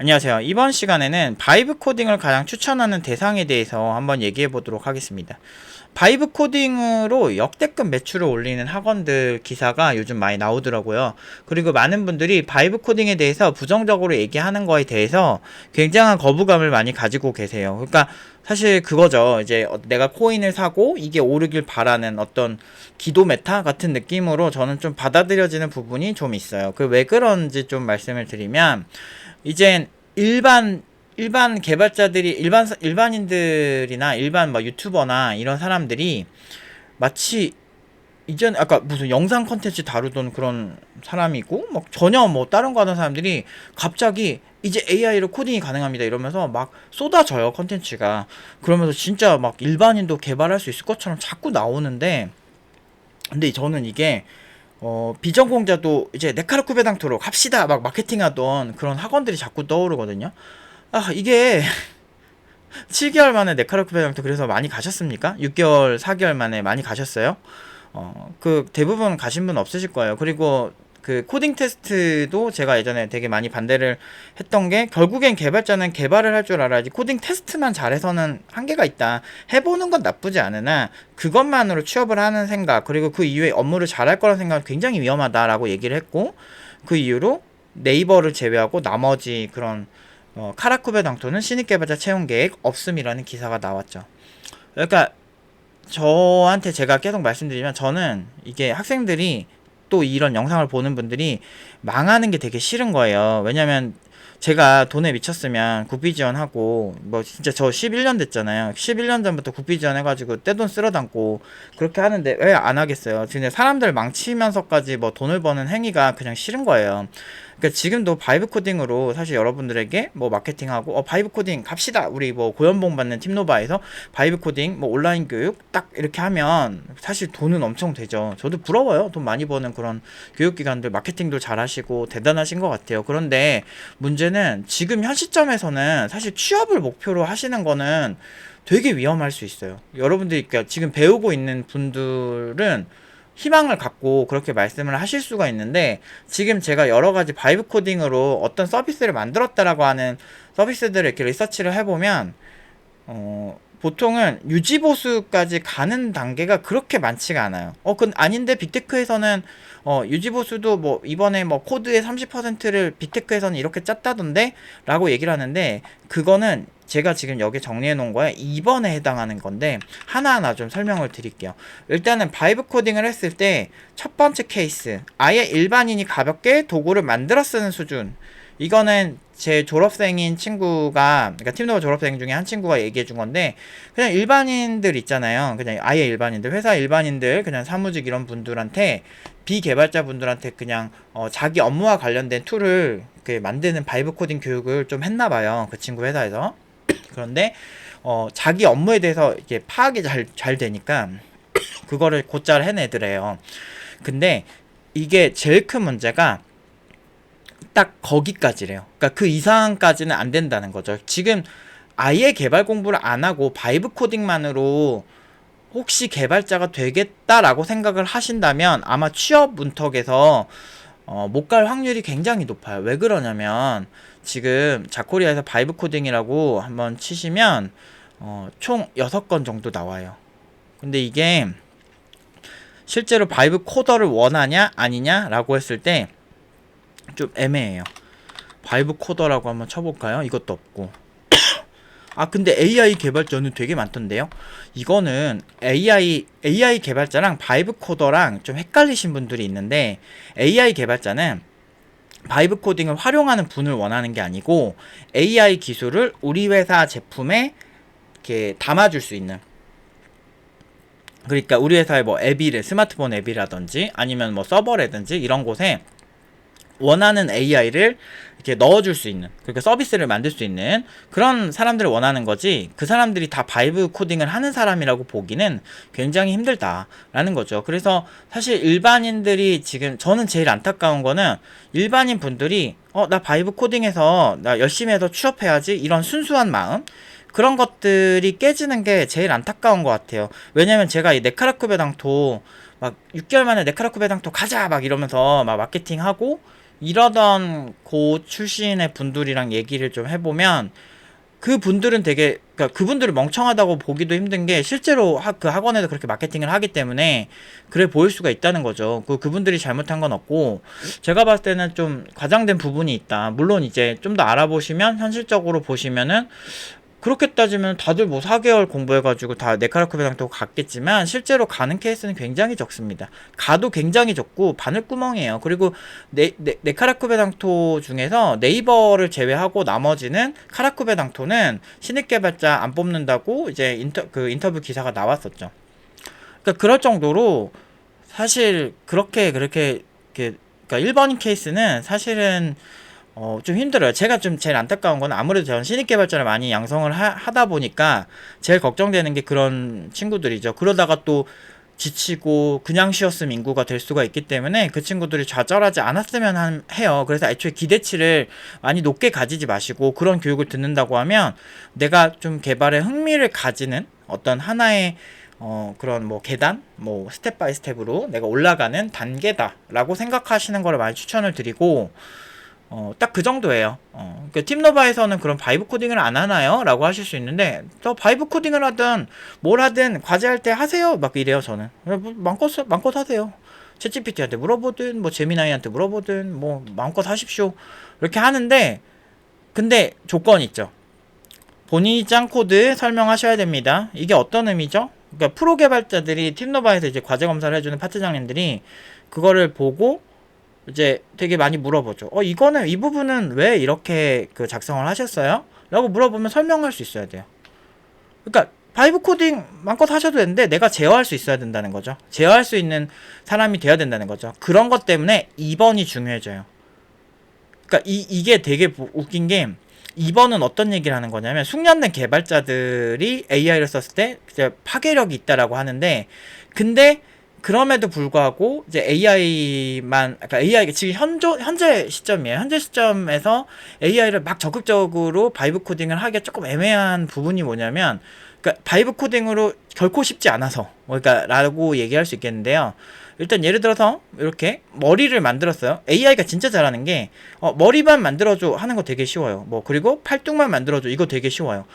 안녕하세요. 이번 시간에는 바이브 코딩을 가장 추천하는 대상에 대해서 한번 얘기해 보도록 하겠습니다. 바이브 코딩으로 역대급 매출을 올리는 학원들 기사가 요즘 많이 나오더라고요. 그리고 많은 분들이 바이브 코딩에 대해서 부정적으로 얘기하는 거에 대해서 굉장한 거부감을 많이 가지고 계세요. 그러니까 사실 그거죠. 이제 내가 코인을 사고 이게 오르길 바라는 어떤 기도 메타 같은 느낌으로 저는 좀 받아들여지는 부분이 좀 있어요. 그 왜 그런지 좀 말씀을 드리면, 이젠 일반 개발자들이, 일반인들이나 일반 뭐 유튜버나 이런 사람들이 마치 이전 아까 무슨 영상 컨텐츠 다루던 그런 사람이고 막 전혀 뭐 다른 거 하던 사람들이 갑자기 이제 AI로 코딩이 가능합니다 이러면서 막 쏟아져요, 컨텐츠가. 그러면서 진짜 막 일반인도 개발할 수 있을 것처럼 자꾸 나오는데, 근데 저는 이게 비전공자도 이제 네카르쿠베당토로 갑시다 막 마케팅하던 그런 학원들이 자꾸 떠오르거든요. 아, 이게 7개월 만에 네카르쿠베당토 그래서 많이 가셨습니까? 6개월, 4개월 만에 많이 가셨어요? 그 대부분 가신 분 없으실 거예요. 그리고 그 코딩 테스트도 제가 예전에 되게 많이 반대를 했던 게, 결국엔 개발자는 개발을 할 줄 알아야지 코딩 테스트만 잘해서는 한계가 있다. 해보는 건 나쁘지 않으나 그것만으로 취업을 하는 생각, 그리고 그 이후에 업무를 잘할 거라는 생각은 굉장히 위험하다라고 얘기를 했고, 그 이후로 네이버를 제외하고 나머지 그런 카라쿠베 당토는 신입 개발자 채용 계획 없음이라는 기사가 나왔죠. 그러니까 저한테 제가 계속 말씀드리면, 저는 이게 학생들이 또 이런 영상을 보는 분들이 망하는 게 되게 싫은 거예요. 왜냐면 제가 돈에 미쳤으면 국비 지원하고, 뭐 진짜 저 11년 됐잖아요. 11년 전부터 국비 지원해가지고 떼돈 쓸어 담고 그렇게 하는데 왜 안 하겠어요. 근데 사람들 망치면서까지 뭐 돈을 버는 행위가 그냥 싫은 거예요. 그러니까 지금도 바이브 코딩으로 사실 여러분들에게 뭐 마케팅하고 바이브 코딩 갑시다, 우리 뭐 고연봉 받는 팀노바에서 바이브 코딩 뭐 온라인 교육 딱 이렇게 하면 사실 돈은 엄청 되죠. 저도 부러워요. 돈 많이 버는 그런 교육기관들, 마케팅도 잘하시고 대단하신 것 같아요. 그런데 문제는 지금 현 시점에서는 사실 취업을 목표로 하시는 거는 되게 위험할 수 있어요. 여러분들이 그러니까 지금 배우고 있는 분들은 희망을 갖고 그렇게 말씀을 하실 수가 있는데, 지금 제가 여러 가지 바이브 코딩으로 어떤 서비스를 만들었다라고 하는 서비스들을 이렇게 리서치를 해보면, 보통은 유지보수까지 가는 단계가 그렇게 많지가 않아요. 그건 아닌데 빅테크에서는 유지보수도 뭐 이번에 뭐 코드의 30%를 빅테크에서는 이렇게 짰다던데 라고 얘기를 하는데, 그거는 제가 지금 여기 정리해 놓은 거에 2번에 해당하는 건데 하나하나 좀 설명을 드릴게요. 일단은 바이브 코딩을 했을 때 첫 번째 케이스, 아예 일반인이 가볍게 도구를 만들어 쓰는 수준. 이거는 제 졸업생인 친구가, 그러니까 팀노버 졸업생 중에 한 친구가 얘기해 준 건데, 그냥 일반인들 있잖아요. 그냥 아예 일반인들, 회사 일반인들, 그냥 사무직 이런 분들한테, 비개발자 분들한테 그냥 자기 업무와 관련된 툴을 만드는 바이브 코딩 교육을 좀 했나 봐요, 그 친구 회사에서. 그런데 자기 업무에 대해서 이게 파악이 잘 되니까 그거를 곧잘 해내더래요. 근데 이게 제일 큰 문제가 딱 거기까지래요. 그러니까 그 이상까지는 안 된다는 거죠. 지금 아예 개발 공부를 안 하고 바이브 코딩만으로 혹시 개발자가 되겠다라고 생각을 하신다면 아마 취업 문턱에서 못 갈 확률이 굉장히 높아요. 왜 그러냐면, 지금 자코리아에서 바이브 코딩이라고 한번 치시면 총 6건 정도 나와요. 근데 이게 실제로 바이브 코더를 원하냐 아니냐 라고 했을 때 좀 애매해요. 바이브 코더라고 한번 쳐볼까요? 이것도 없고. 근데 AI 개발자는 되게 많던데요. 이거는 AI 개발자랑 바이브 코더랑 좀 헷갈리신 분들이 있는데, AI 개발자는 바이브 코딩을 활용하는 분을 원하는 게 아니고 AI 기술을 우리 회사 제품에 이렇게 담아줄 수 있는, 그러니까 우리 회사의 뭐 앱이래, 스마트폰 앱이라든지 아니면 뭐 서버라든지 이런 곳에 원하는 AI를 이렇게 넣어줄 수 있는, 그러니까 서비스를 만들 수 있는 그런 사람들을 원하는 거지, 그 사람들이 다 바이브 코딩을 하는 사람이라고 보기는 굉장히 힘들다라는 거죠. 그래서 사실 일반인들이 지금, 저는 제일 안타까운 거는 일반인 분들이 나 바이브 코딩해서 나 열심히 해서 취업해야지, 이런 순수한 마음, 그런 것들이 깨지는 게 제일 안타까운 것 같아요. 왜냐면 제가 이 네카라쿠베당토 막 6개월 만에 네카라쿠베당토 가자 막 이러면서 막 마케팅하고 이러던 고 출신의 분들이랑 얘기를 좀 해보면 그분들은 되게, 그러니까 그분들을 멍청하다고 보기도 힘든 게 실제로 그 학원에서 그렇게 마케팅을 하기 때문에 그래 보일 수가 있다는 거죠. 그분들이 잘못한 건 없고, 제가 봤을 때는 좀 과장된 부분이 있다. 물론 이제 좀 더 알아보시면, 현실적으로 보시면은 그렇게 따지면 다들 뭐 4개월 공부해가지고 다 네카라쿠베당토 갔겠지만 실제로 가는 케이스는 굉장히 적습니다. 가도 굉장히 적고 바늘구멍이에요. 그리고 네카라쿠베당토 중에서 네이버를 제외하고 나머지는 카라쿠베당토는 신입 개발자 안 뽑는다고 이제 인터뷰 기사가 나왔었죠. 그러니까 그럴 정도로 사실 그러니까 일반인 케이스는 사실은 좀 힘들어요. 제가 좀 제일 안타까운 건 아무래도 저는 신입 개발자를 많이 양성을 하다 보니까 제일 걱정되는 게 그런 친구들이죠. 그러다가 또 지치고 그냥 쉬었음 인구가 될 수가 있기 때문에 그 친구들이 좌절하지 않았으면 해요. 그래서 애초에 기대치를 많이 높게 가지지 마시고, 그런 교육을 듣는다고 하면 내가 좀 개발에 흥미를 가지는 어떤 하나의 그런 뭐 계단, 뭐 스텝 바이 스텝으로 내가 올라가는 단계다라고 생각하시는 거를 많이 추천을 드리고, 딱 그 정도예요. 그러니까 팀노바에서는 그런 바이브 코딩을 안 하나요? 라고 하실 수 있는데, 또 바이브 코딩을 하든 뭘 하든 과제할 때 하세요. 막 이래요, 저는. 마음껏 하세요. 챗GPT한테 물어보든, 뭐 제미나이한테 물어보든, 뭐 마음껏 하십시오. 이렇게 하는데, 근데 조건이 있죠. 본인이 짠 코드 설명하셔야 됩니다. 이게 어떤 의미죠? 그러니까 프로 개발자들이 팀노바에서 이제 과제 검사를 해주는 파트장님들이 그거를 보고 이제 되게 많이 물어보죠. 이거는, 이 부분은 왜 이렇게 그 작성을 하셨어요? 라고 물어보면 설명할 수 있어야 돼요. 그러니까 바이브 코딩 마음껏 하셔도 되는데 내가 제어할 수 있어야 된다는 거죠. 제어할 수 있는 사람이 돼야 된다는 거죠. 그런 것 때문에 2번이 중요해져요. 그러니까 이게 되게 웃긴 게, 2번은 어떤 얘기를 하는 거냐면, 숙련된 개발자들이 AI를 썼을 때 이제 파괴력이 있다라고 하는데, 근데 그럼에도 불구하고 이제 그러니까 AI가 지금 현재 시점이에요. 현재 시점에서 AI를 막 적극적으로 바이브 코딩을 하기가 조금 애매한 부분이 뭐냐면, 그러니까 바이브 코딩으로 결코 쉽지 않아서, 그러니까 라고 얘기할 수 있겠는데요. 일단 예를 들어서 이렇게 머리를 만들었어요. AI가 진짜 잘하는 게 머리만 만들어줘 하는 거 되게 쉬워요. 뭐 그리고 팔뚝만 만들어줘, 이거 되게 쉬워요.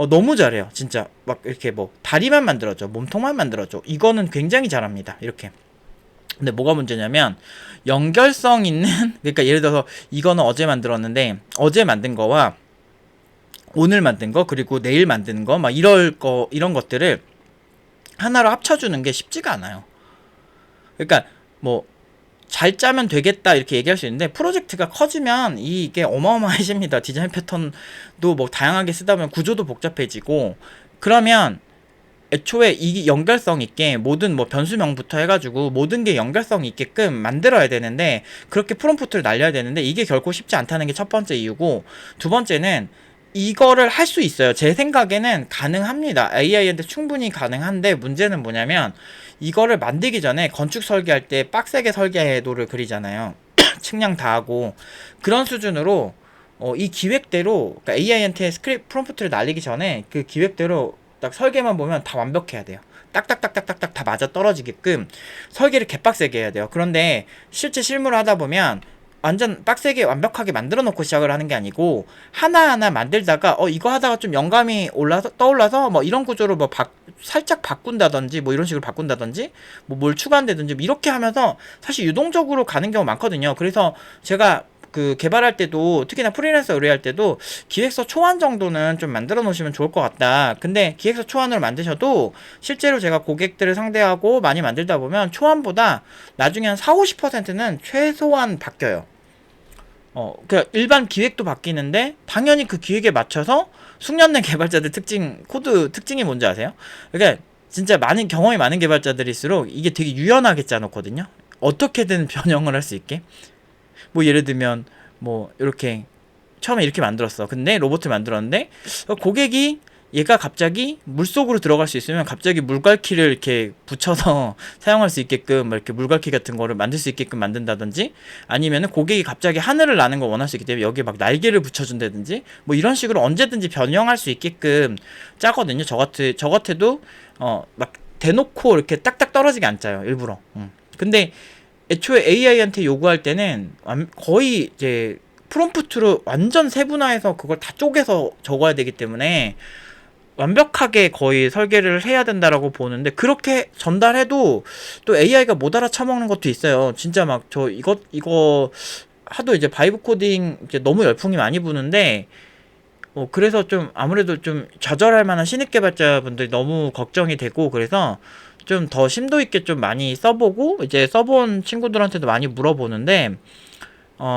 너무 잘해요. 진짜 막 이렇게 뭐 다리만 만들어줘, 몸통만 만들어줘, 이거는 굉장히 잘합니다. 이렇게. 근데 뭐가 문제냐면 연결성 있는 그러니까 예를 들어서 이거는 어제 만들었는데 어제 만든 거와 오늘 만든 거 그리고 내일 만드는 거 막 이런 것들을 하나로 합쳐주는 게 쉽지가 않아요. 그러니까 뭐 잘 짜면 되겠다 이렇게 얘기할 수 있는데, 프로젝트가 커지면 이게 어마어마해집니다. 디자인 패턴도 뭐 다양하게 쓰다 보면 구조도 복잡해지고, 그러면 애초에 이 연결성 있게 모든 뭐 변수명부터 해가지고 모든 게 연결성 있게끔 만들어야 되는데, 그렇게 프롬프트를 날려야 되는데 이게 결코 쉽지 않다는 게 첫 번째 이유고, 두 번째는 이거를 할 수 있어요. 제 생각에는 가능합니다. AI한테 충분히 가능한데, 문제는 뭐냐면 이거를 만들기 전에 건축 설계할 때 빡세게 설계도를 그리잖아요. 측량 다 하고. 그런 수준으로 이 기획대로, 그러니까 AI한테 스크립트 프롬프트를 날리기 전에 그 기획대로 딱 설계만 보면 다 완벽해야 돼요. 딱딱딱딱딱딱 다 맞아 떨어지게끔 설계를 개빡세게 해야 돼요. 그런데 실제 실무를 하다 보면 완전 빡세게 완벽하게 만들어 놓고 시작을 하는 게 아니고, 하나하나 만들다가 이거 하다가 좀 영감이 떠올라서 뭐 이런 구조로 뭐 살짝 바꾼다든지 뭐 이런 식으로 바꾼다든지 뭐 뭘 추가한다든지 뭐 이렇게 하면서 사실 유동적으로 가는 경우 많거든요. 그래서 제가 그 개발할 때도, 특히나 프리랜서 의뢰할 때도 기획서 초안 정도는 좀 만들어 놓으시면 좋을 것 같다. 근데 기획서 초안으로 만드셔도 실제로 제가 고객들을 상대하고 많이 만들다 보면 초안보다 나중에 한 4-50%는 최소한 바뀌어요. 그 일반 기획도 바뀌는데 당연히 그 기획에 맞춰서 숙련된 개발자들 코드 특징이 뭔지 아세요? 그러니까 진짜 경험이 많은 개발자들일수록 이게 되게 유연하게 짜놓거든요. 어떻게든 변형을 할 수 있게. 뭐 예를 들면 뭐 이렇게 처음에 이렇게 만들었어. 근데 로봇을 만들었는데 고객이 얘가 갑자기 물속으로 들어갈 수 있으면 갑자기 물갈퀴를 이렇게 붙여서 사용할 수 있게끔 이렇게 물갈퀴 같은 거를 만들 수 있게끔 만든다든지, 아니면은 고객이 갑자기 하늘을 나는 걸 원할 수 있기 때문에 여기에 막 날개를 붙여준다든지, 뭐 이런 식으로 언제든지 변형할 수 있게끔 짜거든요. 저 같아도 막 대놓고 이렇게 딱딱 떨어지게 안 짜요, 일부러. 근데 애초에 AI한테 요구할 때는 거의 이제 프롬프트로 완전 세분화해서 그걸 다 쪼개서 적어야 되기 때문에 완벽하게 거의 설계를 해야 된다라고 보는데, 그렇게 전달해도 또 AI가 못 알아쳐먹는 것도 있어요. 진짜 막 저 이거 하도 이제 바이브 코딩 이제 너무 열풍이 많이 부는데, 그래서 좀 아무래도 좀 좌절할 만한 신입 개발자분들이 너무 걱정이 되고, 그래서 좀 더 심도 있게 좀 많이 써보고, 이제 써본 친구들한테도 많이 물어보는데,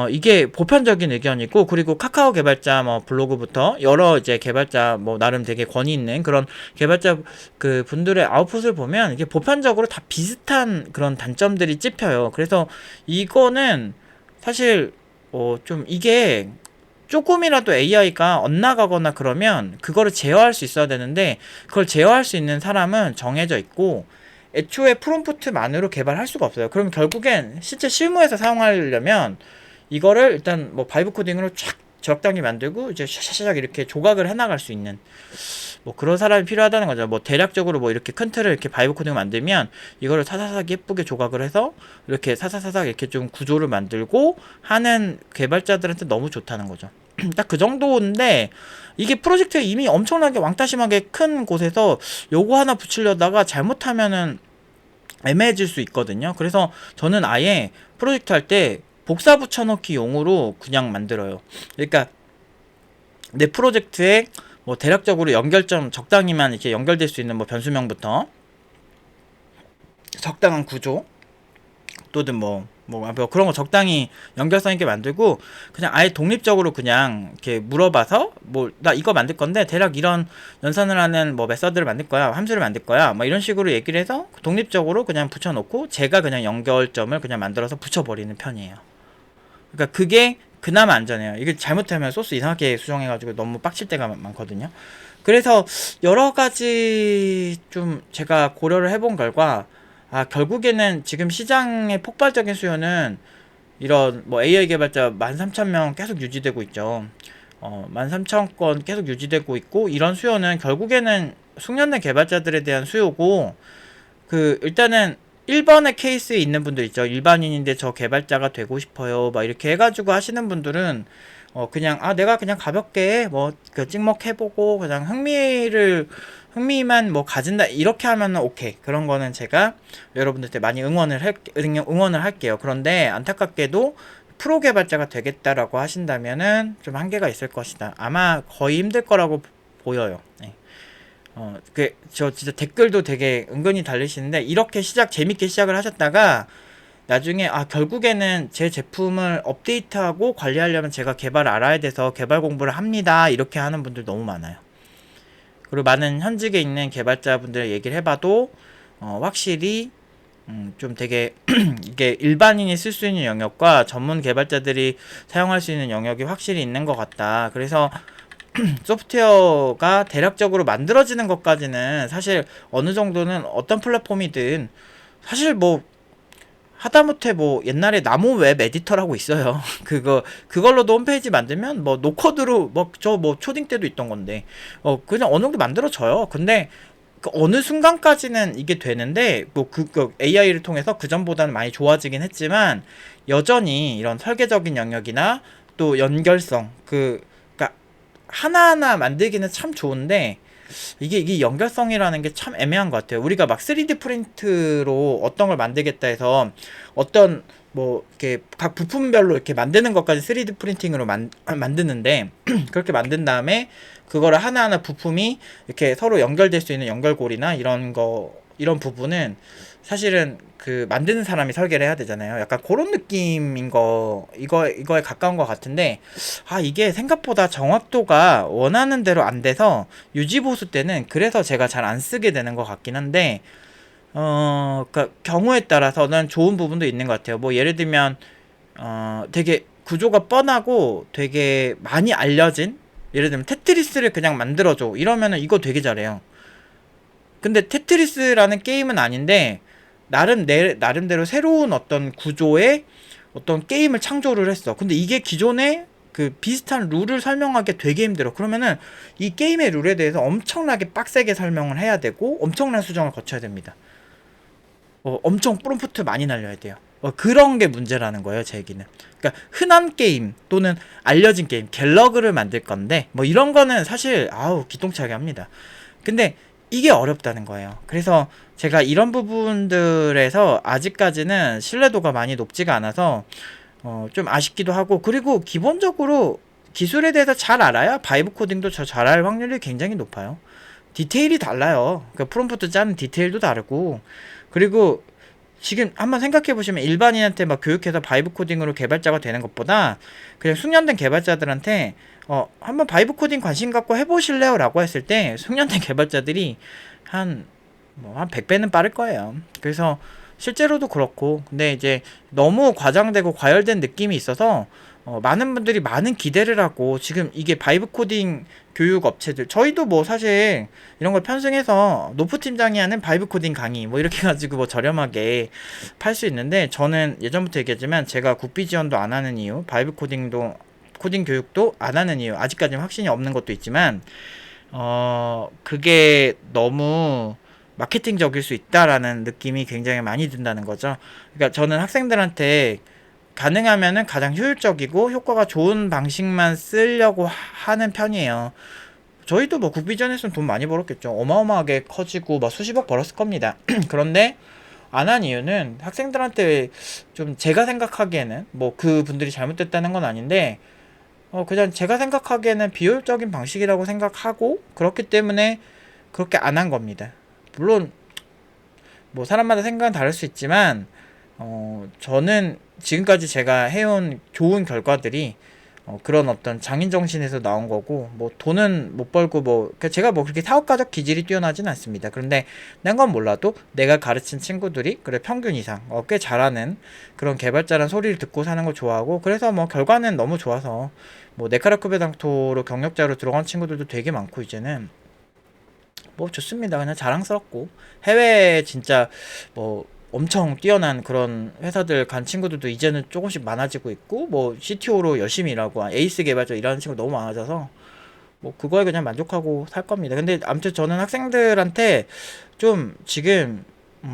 이게 보편적인 의견이고, 그리고 카카오 개발자 뭐 블로그부터 여러 이제 개발자 뭐 나름 되게 권위 있는 그런 개발자 그 분들의 아웃풋을 보면 이게 보편적으로 다 비슷한 그런 단점들이 찝혀요. 그래서 이거는 사실 좀 이게 조금이라도 AI가 엇나가거나 그러면 그거를 제어할 수 있어야 되는데, 그걸 제어할 수 있는 사람은 정해져 있고, 애초에 프롬프트만으로 개발할 수가 없어요. 그럼 결국엔 실제 실무에서 사용하려면 이거를 일단 뭐 바이브 코딩으로 쫙 적당히 만들고 이제 샤샤샥 이렇게 조각을 해나갈 수 있는 뭐 그런 사람이 필요하다는 거죠. 뭐 대략적으로 뭐 이렇게 큰 틀을 이렇게 바이브 코딩을 만들면 이거를 사사삭 예쁘게 조각을 해서 이렇게 사사사삭 이렇게 좀 구조를 만들고 하는 개발자들한테 너무 좋다는 거죠. 딱 그 정도인데, 이게 프로젝트가 이미 엄청나게 왕따심하게 큰 곳에서 요거 하나 붙이려다가 잘못하면은 애매해질 수 있거든요. 그래서 저는 아예 프로젝트 할 때 복사 붙여넣기 용으로 그냥 만들어요. 그러니까 내 프로젝트에 뭐 대략적으로 연결점 적당히만 이렇게 연결될 수 있는 뭐 변수명부터 적당한 구조 또는 뭐 그런 거 적당히 연결성 있게 만들고, 그냥 아예 독립적으로 그냥 이렇게 물어봐서 뭐 나 이거 만들 건데 대략 이런 연산을 하는 뭐 메서드를 만들 거야, 함수를 만들 거야, 뭐 이런 식으로 얘기를 해서 독립적으로 그냥 붙여놓고 제가 그냥 연결점을 그냥 만들어서 붙여버리는 편이에요. 그러니까 그게 그나마 안전해요. 이게 잘못하면 소스 이상하게 수정해가지고 너무 빡칠 때가 많거든요. 그래서 여러 가지 좀 제가 고려를 해본 결과, 결국에는 지금 시장의 폭발적인 수요는 이런 뭐 AI 개발자 13,000명 계속 유지되고 있죠. 13,000건 계속 유지되고 있고, 이런 수요는 결국에는 숙련된 개발자들에 대한 수요고, 일단은 1번의 케이스에 있는 분들 있죠. 일반인인데 저 개발자가 되고 싶어요, 막 이렇게 해가지고 하시는 분들은 그냥 내가 그냥 가볍게 뭐 그 찍먹해보고 그냥 흥미만 뭐 가진다 이렇게 하면은 오케이, 그런 거는 제가 여러분들한테 많이 응원을 할게요. 그런데 안타깝게도 프로 개발자가 되겠다라고 하신다면은 좀 한계가 있을 것이다. 아마 거의 힘들 거라고 보여요. 네. 저 진짜 댓글도 되게 은근히 달리시는데, 이렇게 재밌게 시작을 하셨다가 나중에 결국에는 제 제품을 업데이트하고 관리하려면 제가 개발을 알아야 돼서 개발 공부를 합니다, 이렇게 하는 분들 너무 많아요. 그리고 많은 현직에 있는 개발자분들 얘기를 해봐도 확실히 좀 되게 이게 일반인이 쓸 수 있는 영역과 전문 개발자들이 사용할 수 있는 영역이 확실히 있는 것 같다. 그래서 소프트웨어가 대략적으로 만들어지는 것까지는 사실 어느 정도는 어떤 플랫폼이든 사실 뭐 하다못해 뭐 옛날에 나무 웹 에디터라고 있어요. 그걸로도 홈페이지 만들면 뭐 노코드로 뭐 초딩 때도 있던 건데 그냥 어느 정도 만들어져요. 근데 어느 순간까지는 이게 되는데 뭐 AI를 통해서 그 전보다는 많이 좋아지긴 했지만, 여전히 이런 설계적인 영역이나 또 연결성 그러니까 하나하나 만들기는 참 좋은데, 이게 연결성이라는 게 참 애매한 것 같아요. 우리가 막 3D 프린트로 어떤 걸 만들겠다 해서 어떤 뭐 이렇게 각 부품별로 이렇게 만드는 것까지 3D 프린팅으로 만드는데 그렇게 만든 다음에 그거를 하나하나 부품이 이렇게 서로 연결될 수 있는 연결고리나 이런 부분은 사실은 만드는 사람이 설계를 해야 되잖아요. 약간 그런 느낌인 이거에 가까운 것 같은데, 이게 생각보다 정확도가 원하는 대로 안 돼서 유지보수 때는 그래서 제가 잘 안 쓰게 되는 것 같긴 한데, 그러니까 경우에 따라서는 좋은 부분도 있는 것 같아요. 뭐 예를 들면 되게 구조가 뻔하고 되게 많이 알려진, 예를 들면 테트리스를 그냥 만들어줘 이러면은 이거 되게 잘해요. 근데 테트리스라는 게임은 아닌데 나름대로 새로운 어떤 구조의 어떤 게임을 창조를 했어. 근데 이게 기존에 비슷한 룰을 설명하기 되게 힘들어. 그러면은 이 게임의 룰에 대해서 엄청나게 빡세게 설명을 해야 되고 엄청난 수정을 거쳐야 됩니다. 엄청 프롬프트 많이 날려야 돼요. 그런 게 문제라는 거예요, 제 얘기는. 그러니까 흔한 게임 또는 알려진 게임, 갤러그를 만들 건데 뭐 이런 거는 사실 기똥차게 합니다. 근데 이게 어렵다는 거예요. 그래서 제가 이런 부분들에서 아직까지는 신뢰도가 많이 높지가 않아서 좀 아쉽기도 하고, 그리고 기본적으로 기술에 대해서 잘 알아야 바이브 코딩도 저 잘할 확률이 굉장히 높아요. 디테일이 달라요. 그러니까 프롬프트 짜는 디테일도 다르고, 그리고 지금 한번 생각해 보시면 일반인한테 막 교육해서 바이브 코딩으로 개발자가 되는 것보다 그냥 숙련된 개발자들한테 한번 바이브 코딩 관심 갖고 해보실래요? 라고 했을 때 숙련된 개발자들이 한 100배는 빠를 거예요. 그래서 실제로도 그렇고, 근데 이제 너무 과장되고 과열된 느낌이 있어서 많은 분들이 많은 기대를 하고, 지금 이게 바이브 코딩 교육 업체들, 저희도 뭐 사실 이런 걸 편승해서 노프 팀장이 하는 바이브 코딩 강의 뭐 이렇게 가지고 뭐 저렴하게 팔 수 있는데, 저는 예전부터 얘기했지만 제가 국비 지원도 안 하는 이유, 바이브 코딩 교육도 안 하는 이유, 아직까지는 확신이 없는 것도 있지만 그게 너무 마케팅적일 수 있다라는 느낌이 굉장히 많이 든다는 거죠. 그러니까 저는 학생들한테 가능하면은 가장 효율적이고 효과가 좋은 방식만 쓰려고 하는 편이에요. 저희도 뭐 국비전 했으면 돈 많이 벌었겠죠. 어마어마하게 커지고 막 수십억 벌었을 겁니다. 그런데 안 한 이유는 학생들한테 좀, 제가 생각하기에는 뭐 그분들이 잘못됐다는 건 아닌데 그냥 제가 생각하기에는 비효율적인 방식이라고 생각하고, 그렇기 때문에 그렇게 안 한 겁니다. 물론 뭐 사람마다 생각은 다를 수 있지만 저는 지금까지 제가 해온 좋은 결과들이 그런 어떤 장인 정신에서 나온 거고, 뭐 돈은 못 벌고 뭐 제가 뭐 그렇게 사업가적 기질이 뛰어나진 않습니다. 그런데 난 건 몰라도 내가 가르친 친구들이 그래 평균 이상 꽤 잘하는 그런 개발자란 소리를 듣고 사는 걸 좋아하고, 그래서 뭐 결과는 너무 좋아서 뭐 네카라쿠베당토로 경력자로 들어간 친구들도 되게 많고, 이제는 뭐 좋습니다. 그냥 자랑스럽고, 해외에 진짜 뭐 엄청 뛰어난 그런 회사들 간 친구들도 이제는 조금씩 많아지고 있고, 뭐 CTO로 열심히 일하고 에이스 개발자 일하는 친구 너무 많아져서 뭐 그거에 그냥 만족하고 살 겁니다. 근데 아무튼 저는 학생들한테 좀 지금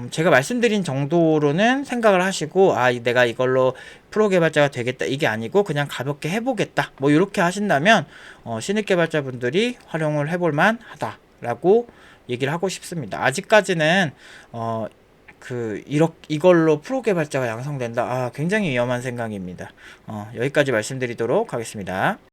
제가 말씀드린 정도로는 생각을 하시고, 내가 이걸로 프로 개발자가 되겠다 이게 아니고 그냥 가볍게 해보겠다 뭐 이렇게 하신다면 신입 개발자분들이 활용을 해볼 만하다라고 얘기를 하고 싶습니다. 아직까지는 이걸로 프로 개발자가 양성된다, 굉장히 위험한 생각입니다. 여기까지 말씀드리도록 하겠습니다.